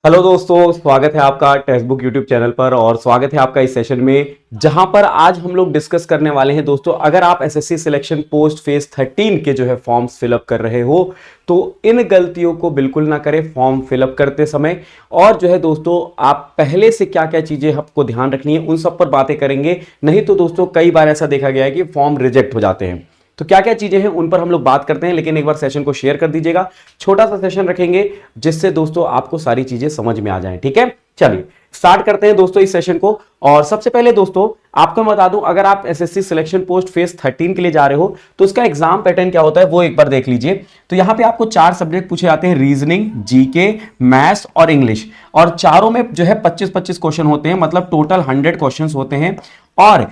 Hello दोस्तों, स्वागत है आपका टेक्स्ट बुक यूट्यूब चैनल पर और स्वागत है आपका इस सेशन में जहां पर आज हम लोग डिस्कस करने वाले हैं। दोस्तों, अगर आप एसएससी सिलेक्शन पोस्ट फेज 13 के जो है फॉर्म्स फिलअप कर रहे हो तो इन गलतियों को बिल्कुल ना करें फॉर्म फिलअप करते समय। और जो है दोस्तों, आप पहले से क्या क्या चीजें आपको ध्यान रखनी है उन सब पर बातें करेंगे। नहीं तो दोस्तों, कई बार ऐसा देखा गया है कि फॉर्म रिजेक्ट हो जाते हैं। तो क्या क्या चीजें हैं उन पर हम लोग बात करते हैं, लेकिन एक बार सेशन को शेयर कर दीजिएगा। छोटा सा सेशन रखेंगे जिससे दोस्तों आपको सारी चीजें समझ में आ जाएं। ठीक है, चलिए स्टार्ट करते हैं दोस्तों इस सेशन को। और सबसे पहले दोस्तों आपको बता दूं, अगर आप एसएससी सिलेक्शन पोस्ट फेज 13 के लिए जा रहे हो तो उसका एग्जाम पैटर्न क्या होता है वो एक बार देख लीजिए। तो यहां पे आपको 4 सब्जेक्ट पूछे जाते हैं, रीजनिंग, जीके, मैथ्स और इंग्लिश। और चारों में जो है 25-25 क्वेश्चन होते हैं, मतलब टोटल 100 क्वेश्चन होते हैं। और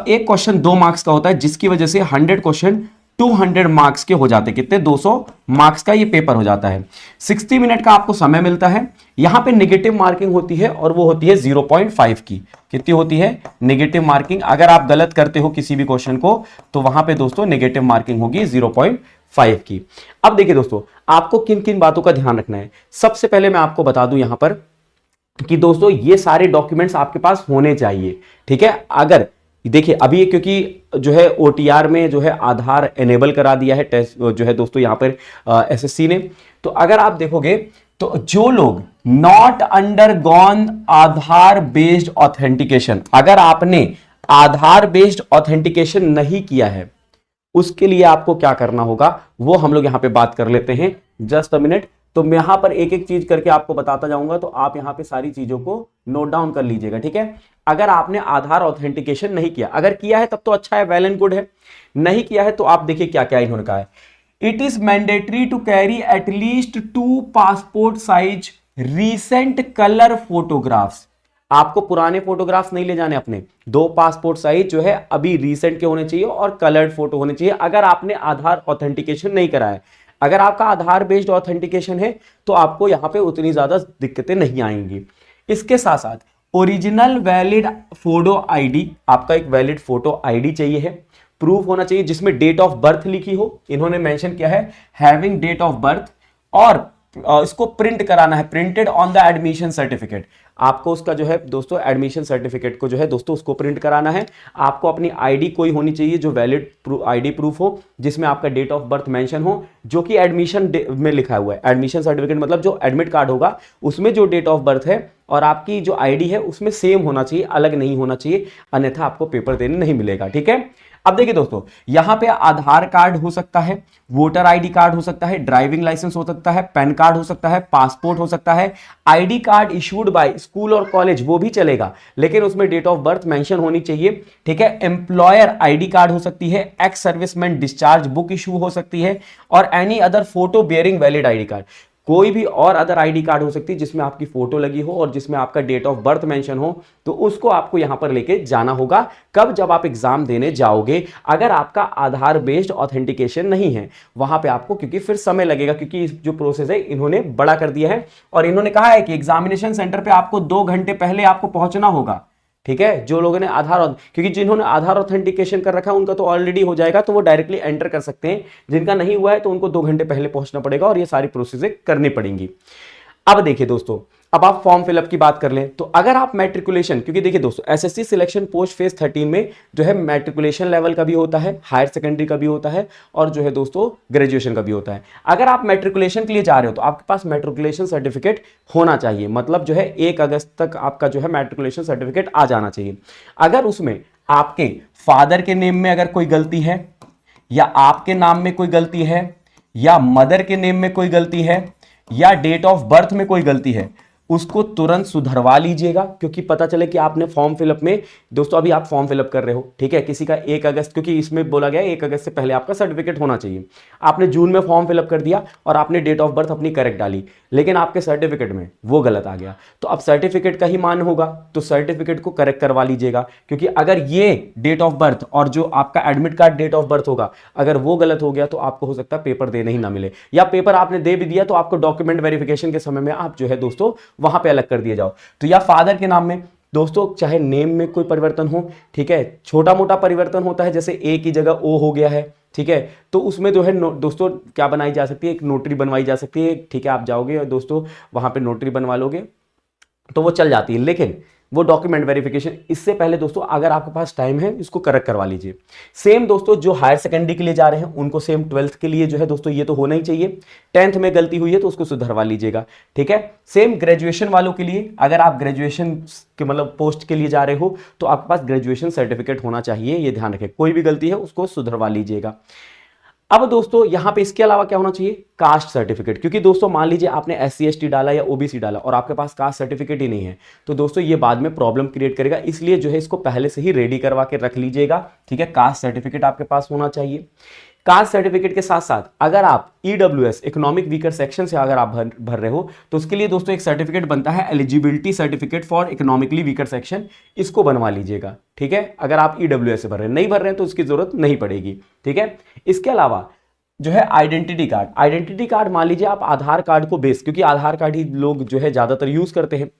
एक क्वेश्चन 2 मार्क्स का होता है, जिसकी वजह से 100 क्वेश्चन 200 मार्क्स के हो जाते हैं। कितने? 200 मार्क्स का ये पेपर हो जाता है। 60 मिनट का आपको समय मिलता है। यहां पे नेगेटिव मार्किंग होती है और वो होती है 0.5 की। कितनी होती है नेगेटिव मार्किंग? अगर आप गलत करते हो किसी भी क्वेश्चन को तो वहां पे दोस्तों नेगेटिव मार्किंग होगी 0.5 की। अब देखिए दोस्तों, आपको किन किन बातों का ध्यान रखना है। सबसे पहले मैं आपको बता दूं यहां पर कि दोस्तों ये सारे डॉक्यूमेंट्स आपके पास होने चाहिए। ठीक है, अगर देखिए अभी क्योंकि जो है ओटीआर में जो है आधार एनेबल करा दिया है टेस्ट जो है दोस्तों यहां पर एसएससी ने। तो अगर आप देखोगे तो जो लोग not undergone Aadhaar based authentication, अगर आपने आधार बेस्ड ऑथेंटिकेशन नहीं किया है उसके लिए आपको क्या करना होगा वो हम लोग यहां पे बात कर लेते हैं। Just a minute. तो मैं यहां पर एक एक चीज करके आपको बताता जाऊंगा, तो आप यहां पे सारी चीजों को नोट डाउन कर लीजिएगा। ठीक है, अगर आपने आधार ऑथेंटिकेशन नहीं किया, अगर किया है तब तो अच्छा है, वेल एंड गुड है। नहीं किया है तो आप देखिए क्या क्या इन्होंने कहा है। It is mandatory to carry at least 2 passport size recent colour photographs. आपको पुराने फोटोग्राफ्स नहीं ले जाने अपने, 2 पासपोर्ट साइज जो है अभी रीसेंट के होने चाहिए और कलर्ड फोटो होने चाहिए अगर आपने आधार ऑथेंटिकेशन नहीं करा है। अगर आपका आधार बेस्ड ऑथेंटिकेशन है तो आपको यहां पे उतनी ज्यादा दिक्कतें नहीं आएंगी। इसके साथ साथ ओरिजिनल वैलिड फोटो आईडी, आपका एक वैलिड फोटो आईडी चाहिए है। प्रूफ होना चाहिए जिसमें डेट ऑफ बर्थ लिखी हो, इन्होंने मेंशन किया है हैविंग डेट ऑफ बर्थ। और इसको प्रिंट कराना है, printed on the admission certificate. आपको उसका जो है दोस्तों एडमिशन सर्टिफिकेट को जो है दोस्तों उसको प्रिंट कराना है। आपको अपनी आईडी कोई होनी चाहिए जो वैलिड आईडी प्रूफ हो, जिसमें आपका डेट ऑफ बर्थ मेंशन हो, जो कि एडमिशन में लिखा हुआ है। एडमिशन सर्टिफिकेट मतलब जो एडमिट कार्ड होगा उसमें जो डेट ऑफ बर्थ है और आपकी जो आईडी है उसमें सेम होना चाहिए, अलग नहीं होना चाहिए, अन्यथा आपको पेपर देने नहीं मिलेगा। ठीक है, अब देखिए दोस्तों, यहां पे आधार कार्ड हो सकता है, वोटर आईडी कार्ड हो सकता है, ड्राइविंग लाइसेंस हो सकता है, पैन कार्ड हो सकता है, पासपोर्ट हो सकता है, ID card issued by school और कॉलेज वो भी चलेगा, लेकिन उसमें डेट ऑफ बर्थ मेंशन होनी चाहिए। ठीक है, एम्प्लॉयर आईडी कार्ड हो सकती है, ex serviceman discharge book issue हो सकती है, और any other photo bearing valid ID card. कोई भी और अदर आईडी कार्ड हो सकती है जिसमें आपकी फोटो लगी हो और जिसमें आपका डेट ऑफ बर्थ मेंशन हो, तो उसको आपको यहां पर लेके जाना होगा। कब? जब आप एग्जाम देने जाओगे। अगर आपका आधार बेस्ड ऑथेंटिकेशन नहीं है वहां पे आपको, क्योंकि फिर समय लगेगा, क्योंकि इस जो प्रोसेस है इन्होंने बड़ा कर दिया है और इन्होंने कहा है कि एग्जामिनेशन सेंटर पे आपको 2 घंटे पहले आपको पहुंचना होगा। ठीक है, जो लोगों ने आधार, क्योंकि जिन्होंने आधार ऑथेंटिकेशन कर रखा है उनका तो ऑलरेडी हो जाएगा, तो वो डायरेक्टली एंटर कर सकते हैं। जिनका नहीं हुआ है तो उनको 2 घंटे पहले पहुंचना पड़ेगा और ये सारी प्रोसेस करनी पड़ेंगी। अब देखिए दोस्तों, अब आप फॉर्म फिलअप की बात कर लें तो अगर आप मैट्रिकुलेशन, क्योंकि देखिए दोस्तों एसएससी सिलेक्शन पोस्ट फेज 13 में जो है मैट्रिकुलेशन लेवल का भी होता है, हायर सेकेंडरी का भी होता है और जो है दोस्तों ग्रेजुएशन का भी होता है। अगर आप मैट्रिकुलेशन के लिए जा रहे हो तो आपके पास मैट्रिकुलेशन सर्टिफिकेट होना चाहिए, मतलब जो है 1 अगस्त तक आपका जो है मैट्रिकुलेशन सर्टिफिकेट आ जाना चाहिए। अगर उसमें आपके फादर के नेम में अगर कोई गलती है, या आपके नाम में कोई गलती है, या मदर के नेम में कोई गलती है, या डेट ऑफ बर्थ में कोई गलती है, उसको तुरंत सुधरवा लीजिएगा। क्योंकि पता चले कि आपने फॉर्म फिलअप में, दोस्तों अभी आप फॉर्म फिलअप कर रहे हो, ठीक है, किसी का 1 अगस्त, क्योंकि इसमें बोला गया 1 अगस्त से पहले आपका सर्टिफिकेट होना चाहिए। आपने जून में फॉर्म फिलअप कर दिया और आपने डेट ऑफ बर्थ अपनी करेक्ट डाली, लेकिन आपके सर्टिफिकेट में वो गलत आ गया, तो अब सर्टिफिकेट का ही मान होगा, तो सर्टिफिकेट को करेक्ट करवा लीजिएगा। क्योंकि अगर ये डेट ऑफ बर्थ और जो आपका admit card date of birth होगा, अगर वो गलत हो गया तो आपको हो सकता है पेपर देने ही ना मिले, या पेपर आपने दे भी दिया तो आपको डॉक्यूमेंट वेरिफिकेशन के समय में आप जो है दोस्तों वहां पे अलग कर दिए जाओ। तो या फादर के नाम में दोस्तों चाहे नेम में कोई परिवर्तन हो, ठीक है, छोटा मोटा परिवर्तन होता है, जैसे ए की जगह ओ हो गया है, ठीक है, तो उसमें जो है दोस्तों क्या बनाई जा सकती है, एक नोटरी बनवाई जा सकती है। ठीक है, आप जाओगे और दोस्तों वहां पे नोटरी बनवा लोगे, तो वो चल जाती है। लेकिन वो डॉक्यूमेंट वेरिफिकेशन, इससे पहले दोस्तों अगर आपके पास टाइम है इसको करेक्ट करवा लीजिए। सेम दोस्तों जो हायर सेकेंडरी के लिए जा रहे हैं उनको सेम 12th के लिए जो है दोस्तों ये तो होना ही चाहिए। 10th में गलती हुई है तो उसको सुधरवा लीजिएगा, ठीक है। सेम ग्रेजुएशन वालों के लिए, अगर आप ग्रेजुएशन के मतलब पोस्ट के लिए जा रहे हो तो आपके पास ग्रेजुएशन सर्टिफिकेट होना चाहिए, ये ध्यान रखें। कोई भी गलती है उसको सुधरवा लीजिएगा। अब दोस्तों यहां पे इसके अलावा क्या होना चाहिए, कास्ट सर्टिफिकेट। क्योंकि दोस्तों मान लीजिए आपने SC ST डाला या OBC डाला और आपके पास कास्ट सर्टिफिकेट ही नहीं है, तो दोस्तों ये बाद में प्रॉब्लम क्रिएट करेगा। इसलिए जो है इसको पहले से ही रेडी करवा के रख लीजिएगा, ठीक है। कास्ट सर्टिफिकेट आपके पास होना चाहिए। कास्ट सर्टिफिकेट के साथ साथ अगर आप EWS इकोनॉमिक वीकर सेक्शन से अगर आप भर रहे हो तो उसके लिए दोस्तों एक सर्टिफिकेट बनता है, eligibility certificate for economically weaker section, इसको बनवा लीजिएगा, ठीक है। अगर आप EWS से भर रहे हैं, नहीं भर रहे हैं तो उसकी जरूरत नहीं पड़ेगी, ठीक है। इसके अलावा जो है आइडेंटिटी कार्ड, आइडेंटिटी कार्ड मान लीजिए आप आधार कार्ड को बेस, क्योंकि आधार कार्ड ही लोग जो है ज्यादातर यूज करते हैं,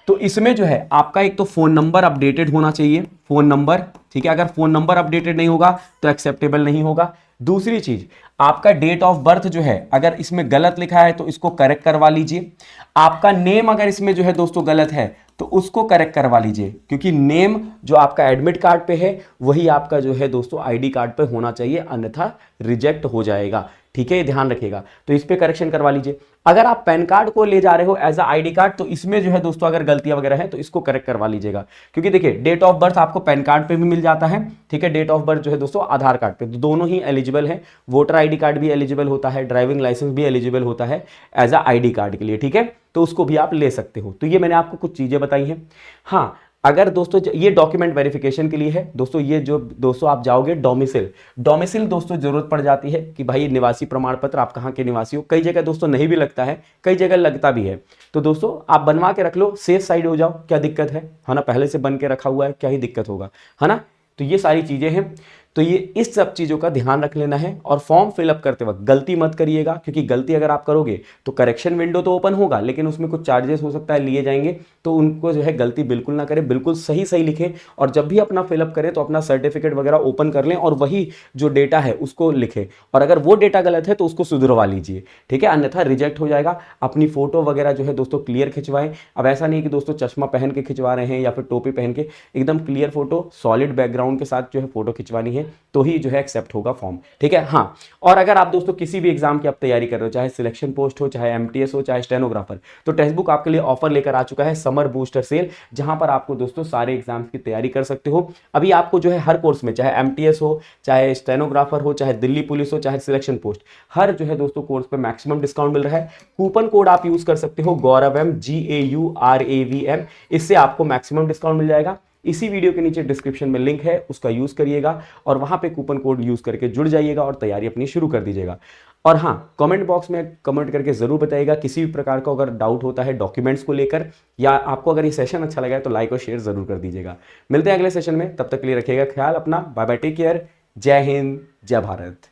तो इसमें जो है आपका एक तो फोन नंबर अपडेटेड होना चाहिए, फोन नंबर, ठीक है। अगर फोन नंबर अपडेटेड नहीं होगा तो एक्सेप्टेबल नहीं होगा। दूसरी चीज, आपका डेट ऑफ बर्थ जो है अगर इसमें गलत लिखा है तो इसको करेक्ट करवा लीजिए। आपका नेम अगर इसमें जो है दोस्तों गलत है तो उसको करेक्ट करवा लीजिए, क्योंकि नेम जो आपका एडमिट कार्ड पे है वही आपका जो है दोस्तों ID कार्ड पे होना चाहिए, अन्यथा रिजेक्ट हो जाएगा, ठीक है। ये ध्यान रखिएगा, तो इस पे करेक्शन करवा लीजिए। अगर आप पैन कार्ड को ले जा रहे हो एज ID कार्ड तो इसमें जो है दोस्तों अगर गलतियां वगैरह है तो इसको करेक्ट करवा लीजिएगा, क्योंकि देखिए डेट ऑफ बर्थ आपको पैन कार्ड पे भी मिल जाता है, ठीक है। डेट ऑफ बर्थ जो है दोस्तों आधार कार्ड पे, तो दोनों ही एलिजिबल है। वोटर ID कार्ड भी एलिजिबल होता है, ड्राइविंग लाइसेंस भी एलिजिबल होता है एज ID कार्ड के लिए, ठीक है। तो उसको भी आप ले सकते हो। तो ये मैंने आपको कुछ चीजें बताई हैं। हाँ, अगर दोस्तों ये डॉक्यूमेंट वेरिफिकेशन के लिए है दोस्तों, ये जो दोस्तों आप जाओगे डोमिसिल, डोमिसिल दोस्तों जरूरत पड़ जाती है कि भाई निवासी प्रमाण पत्र आप कहाँ के निवासी हो। कई जगह दोस्तों नहीं भी लगता है, कई जगह लगता भी है, तो दोस्तों आप बनवा के रख लो, सेफ साइड हो जाओ, क्या दिक्कत है ना। पहले से बन के रखा हुआ है, क्या ही दिक्कत होगा, है ना। तो ये सारी चीजें हैं, तो ये इस सब चीजों का ध्यान रख लेना है। और फॉर्म फिलअप करते वक्त गलती मत करिएगा, क्योंकि गलती अगर आप करोगे तो करेक्शन विंडो तो ओपन होगा लेकिन उसमें कुछ चार्जेस हो सकता है लिए जाएंगे, तो उनको जो है गलती बिल्कुल ना करें, बिल्कुल सही सही लिखें। और जब भी अपना फिलअप करें तो अपना सर्टिफिकेट वगैरह ओपन कर लें और वही जो डेटा है उसको लिखें, और अगर वो डेटा गलत है तो उसको सुधरवा लीजिए, ठीक है, अन्यथा रिजेक्ट हो जाएगा। अपनी फोटो वगैरह जो है दोस्तों क्लियर खिंचवाएं। अब ऐसा नहीं कि दोस्तों चश्मा पहन के खिंचवा रहे हैं या फिर टोपी पहन के, एकदम क्लियर फोटो सॉलिड बैकग्राउंड के साथ जो है फोटो खिंचवानी है, तो ही जो है एक्सेप्ट होगा फॉर्म, ठीक है। हाँ, और अगर आप दोस्तों किसी भी एग्जाम की आप तैयारी कर रहे हो, चाहे सिलेक्शन पोस्ट हो, चाहे MTS हो, चाहे स्टेनोग्राफर, तो टेक्स्ट बुक आपके लिए ऑफर लेकर आ चुका है, समर बूस्टर सेल, जहां पर आपको दोस्तों सारे एग्जाम्स की तैयारी कर सकते हो। अभी आपको जो है हर कोर्स में, चाहे MTS हो, चाहे स्टेनोग्राफर हो, चाहे दिल्ली पुलिस हो, चाहे सिलेक्शन पोस्ट, हर जो है दोस्तों कोर्स पे मैक्सिमम डिस्काउंट मिल रहा है। कूपन कोड आप यूज कर सकते हो गौरवम, GAURAVM, इससे आपको मैक्सिमम डिस्काउंट मिल जाएगा। इसी वीडियो के नीचे डिस्क्रिप्शन में लिंक है, उसका यूज करिएगा और वहां पे कूपन कोड यूज करके जुड़ जाइएगा और तैयारी अपनी शुरू कर दीजिएगा। और हाँ, कमेंट बॉक्स में कमेंट करके जरूर बताइएगा किसी भी प्रकार का अगर डाउट होता है डॉक्यूमेंट्स को लेकर, या आपको अगर ये सेशन अच्छा लगा है तो लाइक और शेयर जरूर कर दीजिएगा। मिलते हैं अगले सेशन में, तब तक के लिए रखिएगा ख्याल अपना। बाय बाय, टेक केयर, जय हिंद, जय भारत।